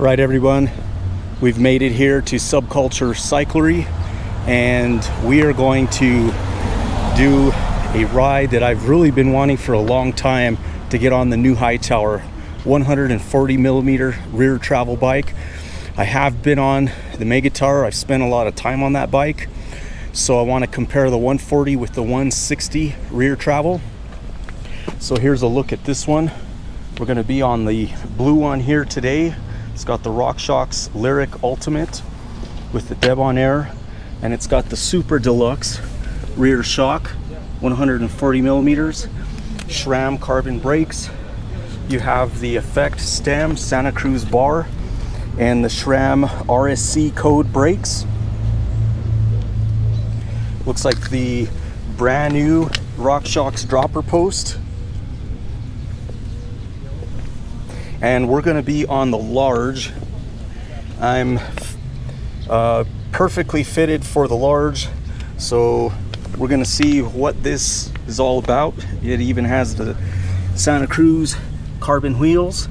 Right, everyone, we've made it here to Subculture Cyclery, and we are going to do a ride that I've really been wanting for a long time, to get on the new Hightower 140mm rear travel bike. I have been on the Megatar. I've spent a lot of time on that bike, so I want to compare the 140 with the 160 rear travel. So here's a look at this one. We're going to be on the blue one here today. It's got the Rockshox Lyrik Ultimate with the Debonair, and it's got the Super Deluxe rear shock, 140mm, SRAM carbon brakes. You have the Effect stem Santa Cruz bar and the SRAM RSC code brakes. Looks like the brand new Rockshox dropper post. And we're going to be on the large. I'm perfectly fitted for the large, so we're going to see what this is all about. It even has the Santa Cruz carbon wheels,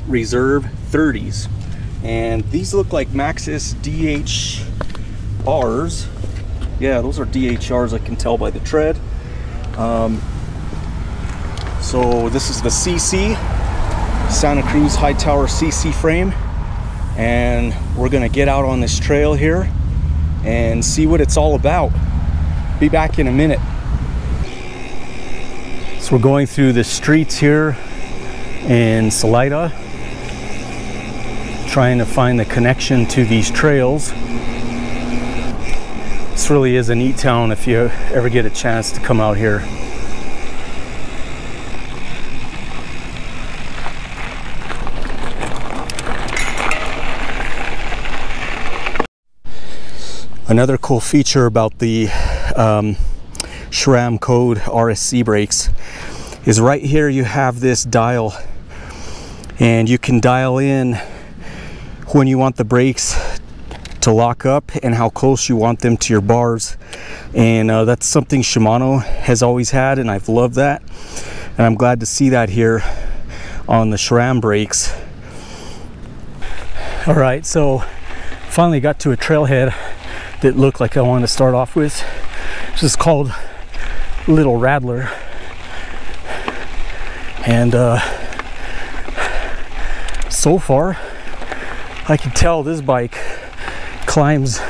Reserve 30s, and these look like Maxxis DHRs. Yeah, those are DHRs, I can tell by the tread. So this is the CC, Santa Cruz Hightower CC frame, and we're gonna get out on this trail here and see what it's all about. Be back in a minute. So we're going through the streets here in Salida, trying to find the connection to these trails. This really is a neat town if you ever get a chance to come out here. Another cool feature about the SRAM code RSC brakes is right here you have this dial, and you can dial in when you want the brakes to lock up and how close you want them to your bars, and that's something Shimano has always had, and I've loved that, and I'm glad to see that here on the SRAM brakes. All right, so finally got to a trailhead that looked like I wanted to start off with. This is called Lil Rattler, and so far I can tell this bike climbs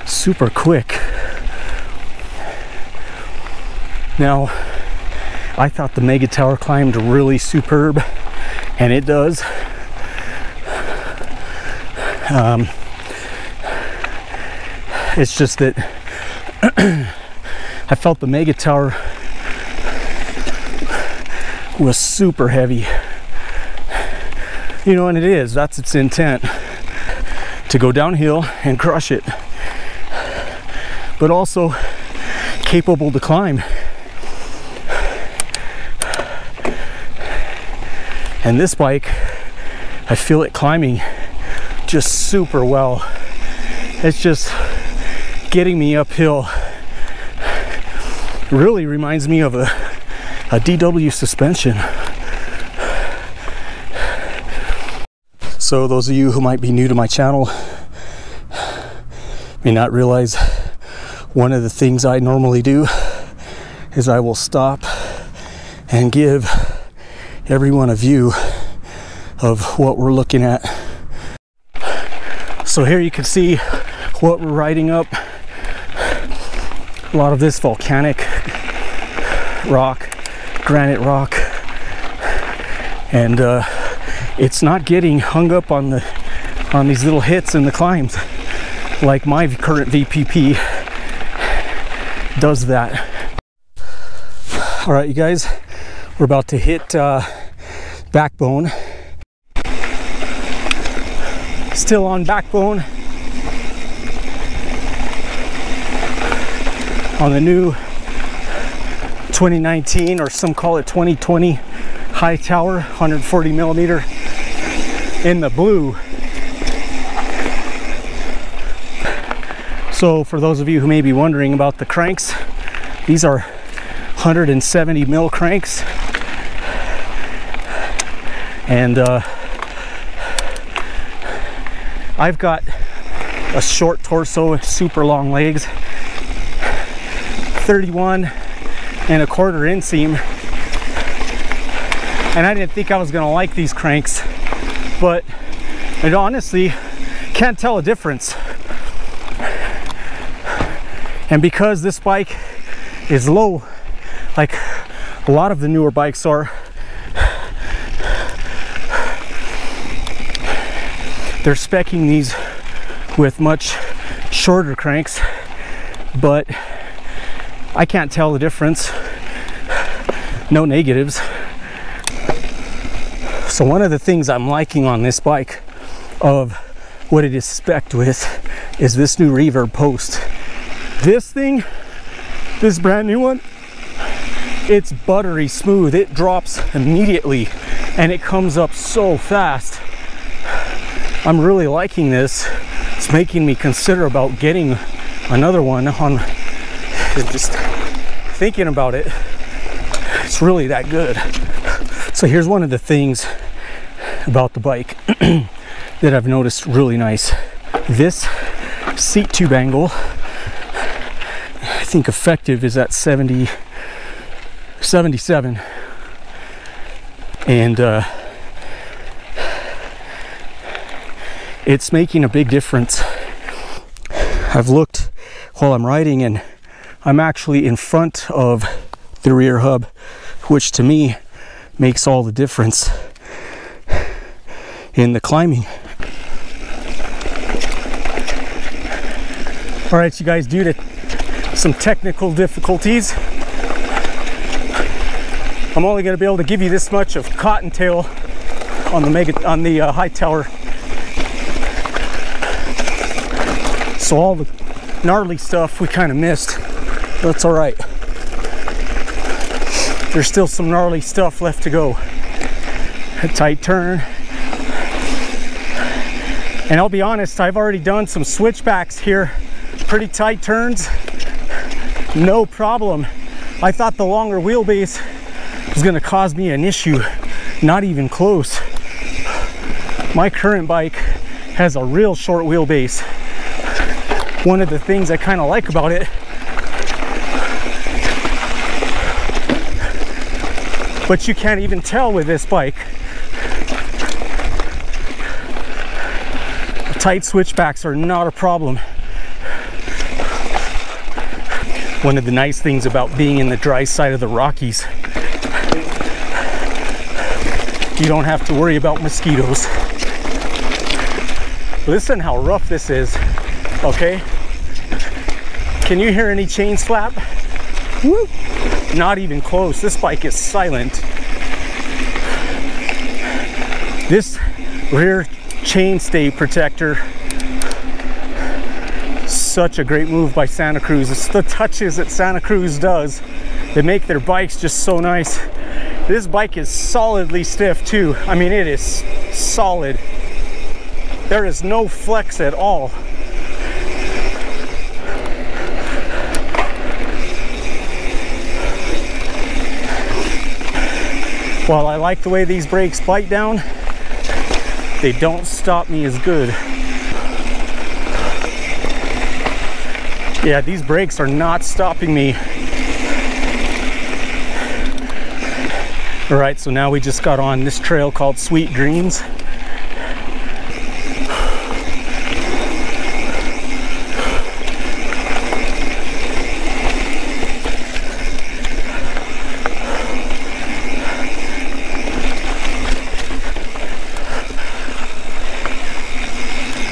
super quick. Now, I thought the Megatar climbed really superb, and it does. It's just that I felt the Megatar was super heavy. You know, and it is. That's its intent, to go downhill and crush it, but also capable to climb. And this bike, I feel it climbing just super well. It's just getting me uphill. It really reminds me of a DW suspension. So those of you who might be new to my channel may not realize one of the things I normally do is I will stop and give everyone a view of what we're looking at. So here you can see what we're riding up. A lot of this volcanic rock, granite rock, and it's not getting hung up on these little hits in the climbs like my current VPP does that. All right, you guys, we're about to hit Backbone. Still on Backbone on the new 2019, or some call it 2020, Hightower 140mm in the blue. So for those of you who may be wondering about the cranks, these are 170mm cranks. And I've got a short torso, super long legs, 31 and a quarter inseam, and I didn't think I was gonna like these cranks, but I honestly can't tell a difference. And because this bike is low, like a lot of the newer bikes are, they're speccing these with much shorter cranks, but I can't tell the difference. No negatives. So one of the things I'm liking on this bike of what it is spec'd with is this new Reverb Post. This thing, this brand new one, it's buttery smooth. It drops immediately and it comes up so fast. I'm really liking this. It's making me consider about getting another one. On just thinking about it, it's really that good. So here's one of the things about the bike that I've noticed really nice. This seat tube angle, I think effective is at 77, and it's making a big difference. I've looked while I'm riding and I'm actually in front of the rear hub, which to me makes all the difference in the climbing. All right, you guys, due to some technical difficulties, I'm only going to be able to give you this much of Cottontail on the Hightower. So all the gnarly stuff we kind of missed. That's all right. There's still some gnarly stuff left to go. A tight turn. And I'll be honest, I've already done some switchbacks here. Pretty tight turns. No problem. I thought the longer wheelbase was going to cause me an issue. Not even close. My current bike has a real short wheelbase. One of the things I kind of like about it, but you can't even tell with this bike. Tight switchbacks are not a problem. One of the nice things about being in the dry side of the Rockies, you don't have to worry about mosquitoes. Listen how rough this is, okay? Can you hear any chain slap? Woo! Not even close. This bike is silent. This rear chainstay protector, such a great move by Santa Cruz. It's the touches that Santa Cruz does that make their bikes just so nice. This bike is solidly stiff too. I mean, it is solid. There is no flex at all. While I like the way these brakes bite down, they don't stop me as good. Yeah, these brakes are not stopping me. All right, so now we just got on this trail called Sweet Greens.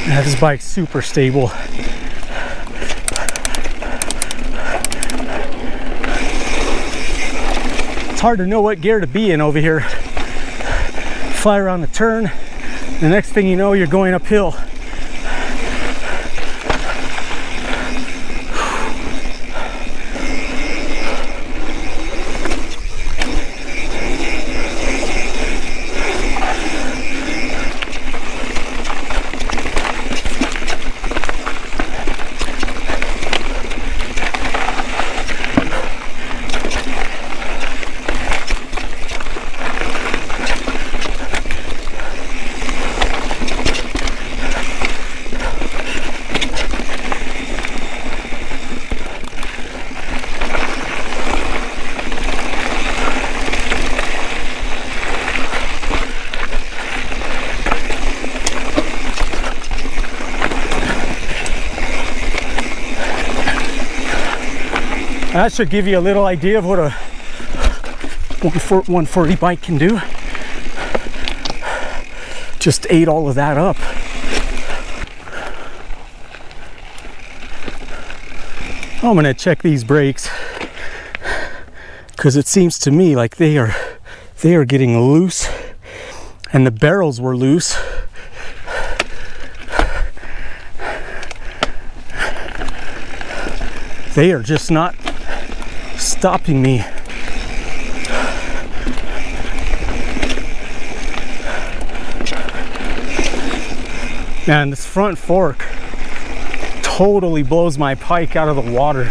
Yeah, this bike's super stable. It's hard to know what gear to be in over here. Fly around the turn, the next thing you know, you're going uphill. That should give you a little idea of what a 140 bike can do. Just ate all of that up. I'm gonna check these brakes because it seems to me like they are getting loose, and the barrels were loose. They are just not stopping me. Man, this front fork totally blows my pike out of the water.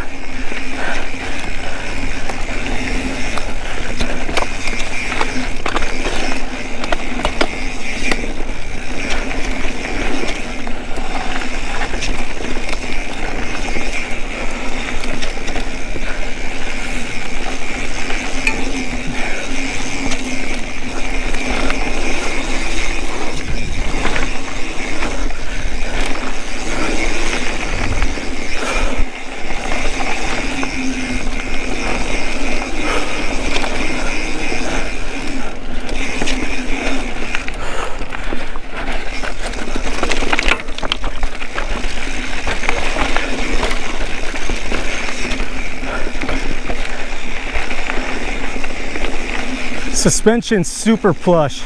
Suspension's super plush.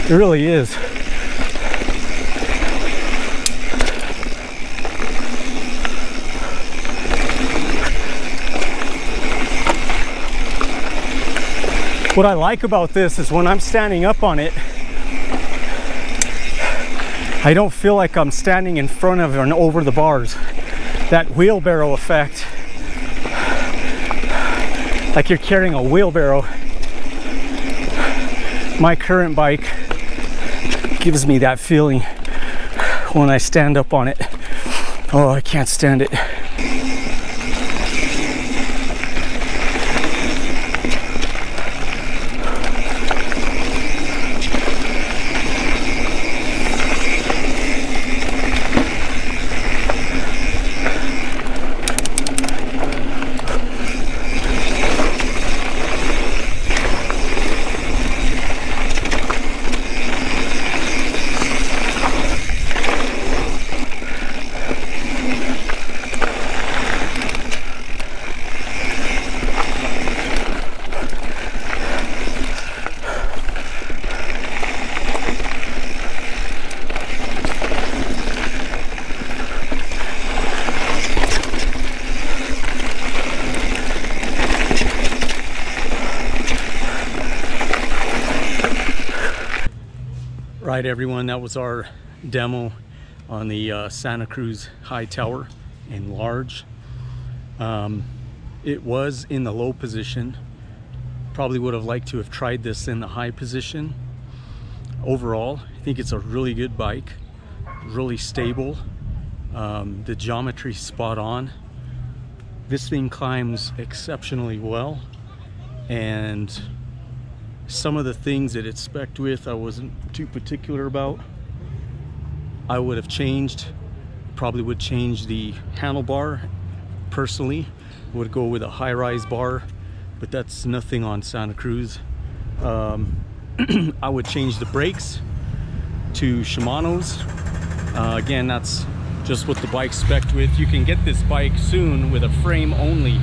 It really is. What I like about this is when I'm standing up on it, I don't feel like I'm standing in front of and over the bars. That wheelbarrow effect, like you're carrying a wheelbarrow. My current bike gives me that feeling when I stand up on it. Oh, I can't stand it. Right, everyone, that was our demo on the Santa Cruz Hightower in large. It was in the low position. Probably would have liked to have tried this in the high position. Overall, I think it's a really good bike, really stable. The geometry's spot on. This thing climbs exceptionally well, and some of the things that it's spec'd with I wasn't too particular about. I would have changed, probably would change the handlebar personally. Would go with a high-rise bar, but that's nothing on Santa Cruz. I would change the brakes to Shimano's. Again, that's just what the bike's spec'd with. You can get this bike soon with a frame only